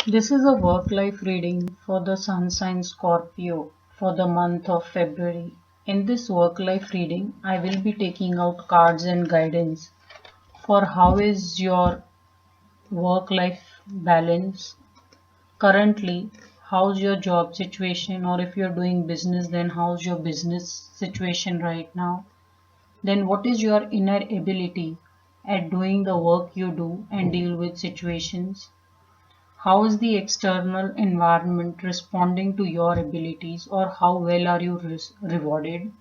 This is a work life reading for the sun sign Scorpio for the month of February. In this work life reading, I will be taking out cards and guidance for how is your work life balance currently, how's your job situation, or if you're doing business, then how's your business situation right now. Then, what is your inner ability at doing the work you do and deal with situations? How is the external environment responding to your abilities, or how well are you rewarded?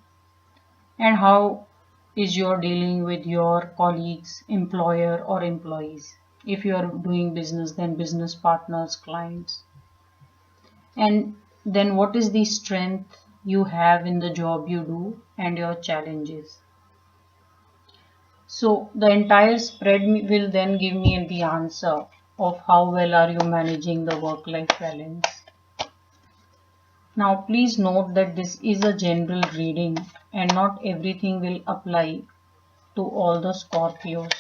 And how is your dealing with your colleagues, employer, or employees? If you are doing business, then business partners, clients. And then, what is the strength you have in the job you do and your challenges? So the entire spread will then give me the answer of how well are you managing the work-life balance. Now please note that this is a general reading and not everything will apply to all the Scorpios,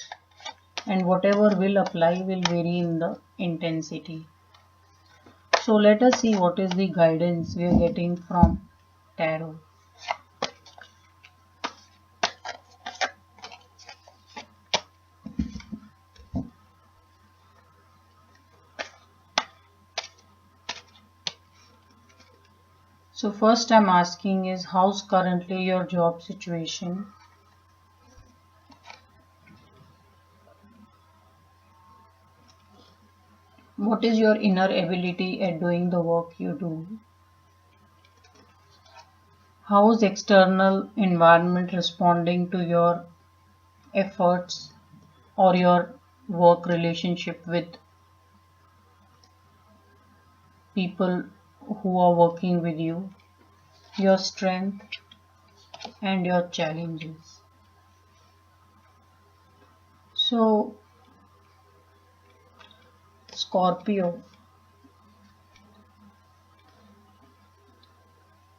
and whatever will apply will vary in the intensity. So let us see what is the guidance we are getting from Tarot. So first I'm asking is how's currently your job situation? What is your inner ability at doing the work you do? How is external environment responding to your efforts or your work relationship with people who are working with you, your strength and your challenges? So Scorpio,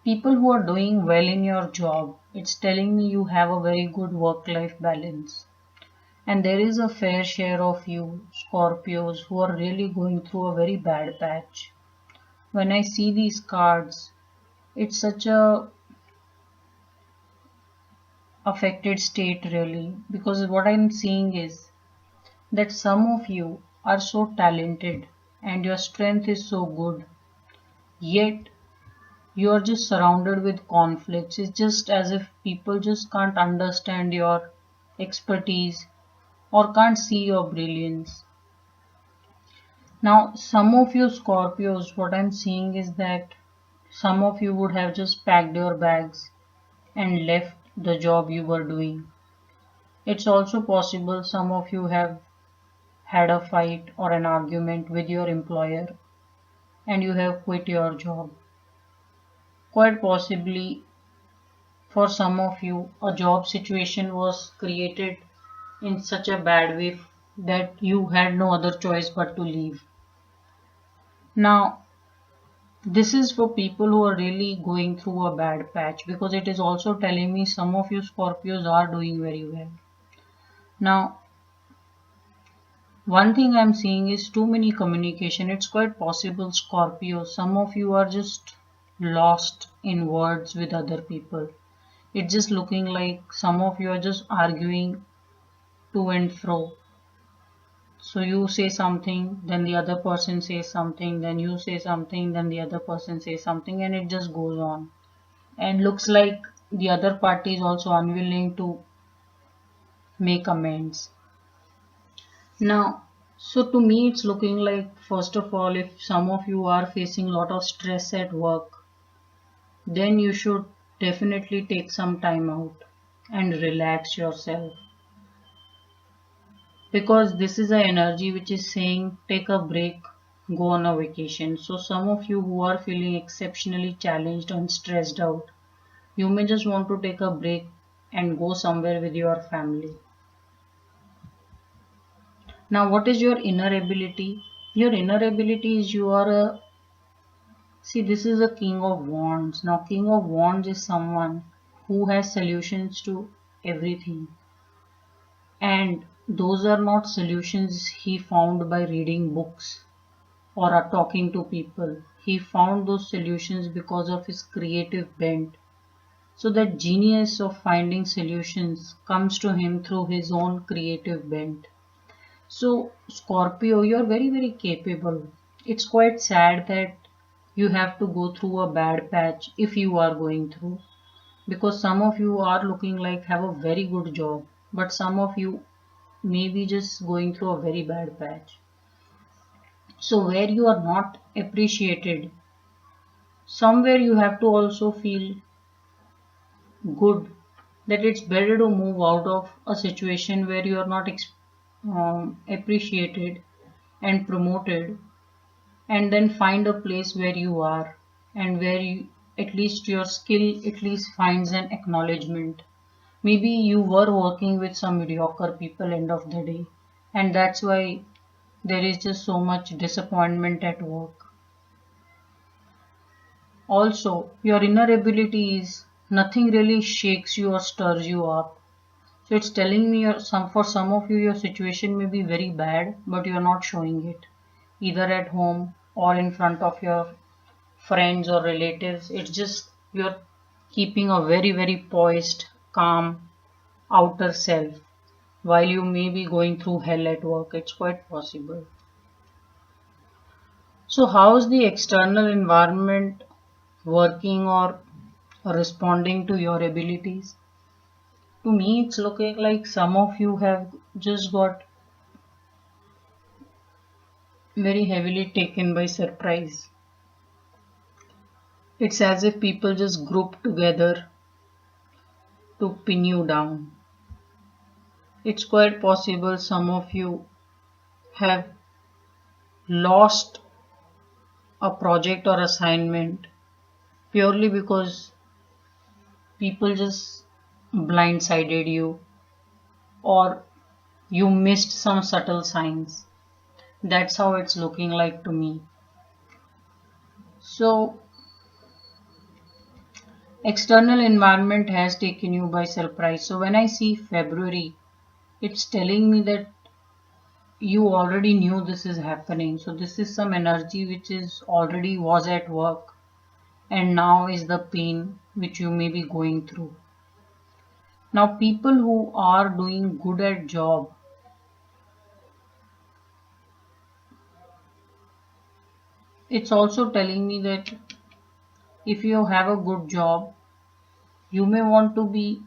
people who are doing well in your job, it's telling me you have a very good work-life balance. And there is a fair share of you, Scorpios, who are really going through a very bad patch. When I see these cards, it's such a affected state really, because what I'm seeing is that some of you are so talented and your strength is so good, yet you are just surrounded with conflicts. It's just as if people just can't understand your expertise or can't see your brilliance. Now, some of you Scorpios, what I'm seeing is that some of you would have just packed your bags and left the job you were doing. It's also possible some of you have had a fight or an argument with your employer and you have quit your job. Quite possibly, for some of you, a job situation was created in such a bad way that you had no other choice but to leave. Now, this is for people who are really going through a bad patch, because it is also telling me some of you Scorpios are doing very well. Now, one thing I'm seeing is too many communication. It's quite possible, Scorpio, some of you are just lost in words with other people. It's just looking like some of you are just arguing to and fro. So you say something, then the other person says something, then you say something, then the other person says something, and it just goes on. And looks like the other party is also unwilling to make amends. Now, so to me, it's looking like, first of all, if some of you are facing a lot of stress at work, then you should definitely take some time out and relax yourself, because this is an energy which is saying take a break, go on a vacation. So, some of you who are feeling exceptionally challenged and stressed out, you may just want to take a break and go somewhere with your family. Now, what is your inner ability? Your inner ability is you are a, see, this is a King of Wands. Now, King of Wands is someone who has solutions to everything. And those are not solutions he found by reading books. or are talking to people. He found those solutions because of his creative bent. So that genius of finding solutions comes to him through his own creative bent. So, Scorpio, you're very, very capable. It's quite sad that you have to go through a bad patch if you are going through, because some of you are looking like have a very good job, but some of you may be just going through a very bad patch. So, where you are not appreciated, somewhere you have to also feel good that it's better to move out of a situation where you are not appreciated and promoted, and then find a place where you are and where you, at least your skill at least finds an acknowledgement. Maybe you were working with some mediocre people end of the day, and that's why there is just so much disappointment at work. Also, your inner abilities, nothing really shakes you or stirs you up. So it's telling me for some of you your situation may be very bad, but you're not showing it, either at home or in front of your friends or relatives. It's just you're keeping a very, very poised, calm outer self while you may be going through hell at work. It's quite possible. So, how's the external environment working or responding to your abilities? To me, it's looking like some of you have just got very heavily taken by surprise. It's as if people just group together to pin you down. It's quite possible some of you have lost a project or assignment purely because people just blindsided you or you missed some subtle signs. That's how it's looking like to me. So, external environment has taken you by surprise. So, when I see February, it's telling me that you already knew this is happening. So, this is some energy which is already was at work and now is the pain which you may be going through. Now, people who are doing good at job, it's also telling me that if you have a good job, you may want to be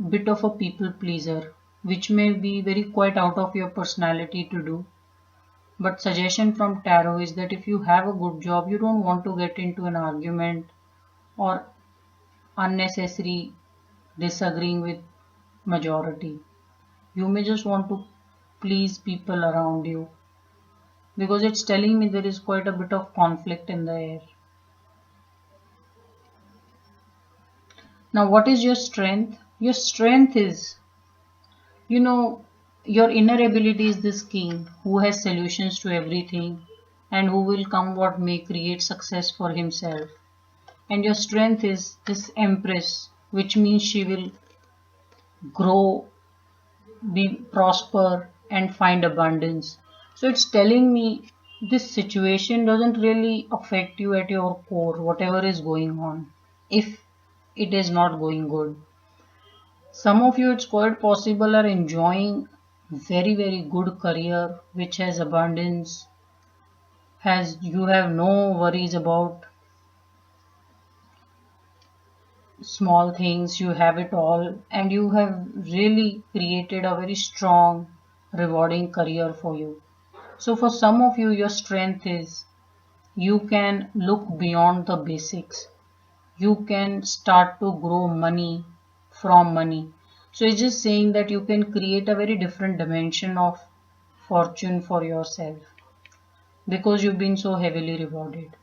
bit of a people pleaser, which may be very quite out of your personality to do. But suggestion from tarot is that if you have a good job, you don't want to get into an argument or unnecessary disagreeing with majority. You may just want to please people around you because it's telling me there is quite a bit of conflict in the air. Now, what is your strength? Your strength is, you know, your inner ability is this king who has solutions to everything and who will come what may create success for himself. And your strength is this empress, which means she will grow, be prosper, and find abundance. So it's telling me this situation doesn't really affect you at your core, whatever is going on, if it is not going good. Some of you, it's quite possible, are enjoying very, very good career which has abundance, has you have no worries about small things, you have it all, and you have really created a very strong, rewarding career for you. So, for some of you, your strength is you can look beyond the basics, you can start to grow money from money. So, it's just saying that you can create a very different dimension of fortune for yourself because you've been so heavily rewarded.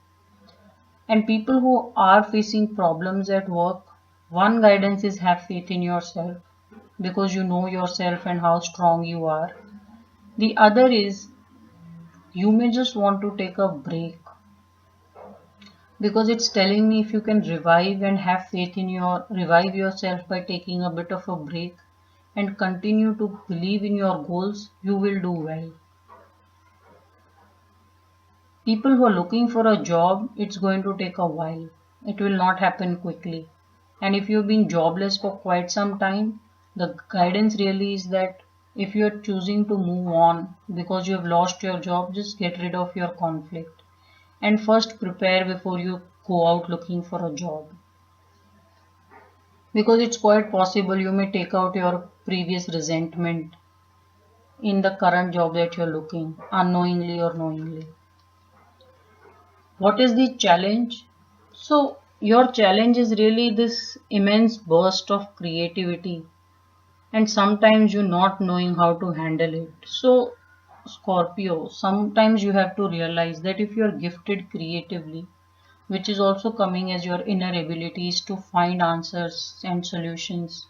And people who are facing problems at work, one guidance is have faith in yourself because you know yourself and how strong you are. The other is you may just want to take a break because it's telling me if you can revive and have faith in your revive yourself by taking a bit of a break and continue to believe in your goals, you will do well. People who are looking for a job, it's going to take a while. It will not happen quickly. And if you've been jobless for quite some time, the guidance really is that if you're choosing to move on because you have lost your job, just get rid of your conflict and first prepare before you go out looking for a job. Because it's quite possible you may take out your previous resentment in the current job that you're looking, unknowingly or knowingly. What is the challenge? So, your challenge is really this immense burst of creativity, and sometimes you not knowing how to handle it. So, Scorpio, sometimes you have to realize that if you are gifted creatively, which is also coming as your inner abilities to find answers and solutions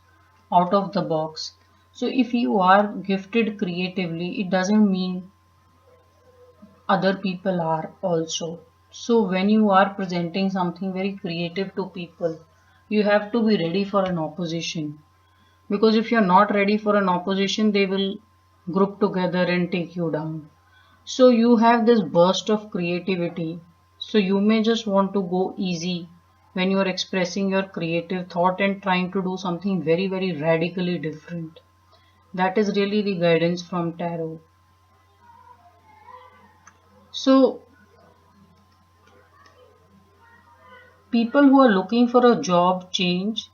out of the box. So, if you are gifted creatively, it doesn't mean other people are also. So when you are presenting something very creative to people, you have to be ready for an opposition. Because if you're not ready for an opposition, they will group together and take you down. So you have this burst of creativity. So you may just want to go easy when you are expressing your creative thought and trying to do something very, very radically different. That is really the guidance from tarot. So people who are looking for a job change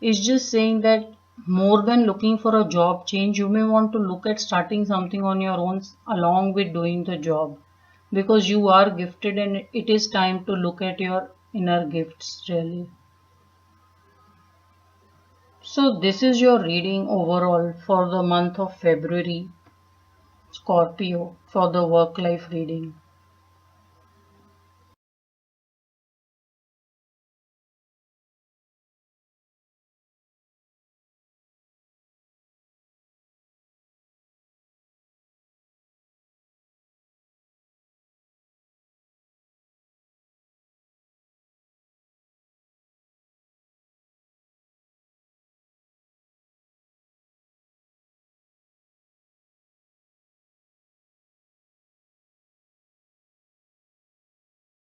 is just saying that more than looking for a job change, you may want to look at starting something on your own along with doing the job because you are gifted and it is time to look at your inner gifts really. So this is your reading overall for the month of February, Scorpio, for the work life reading.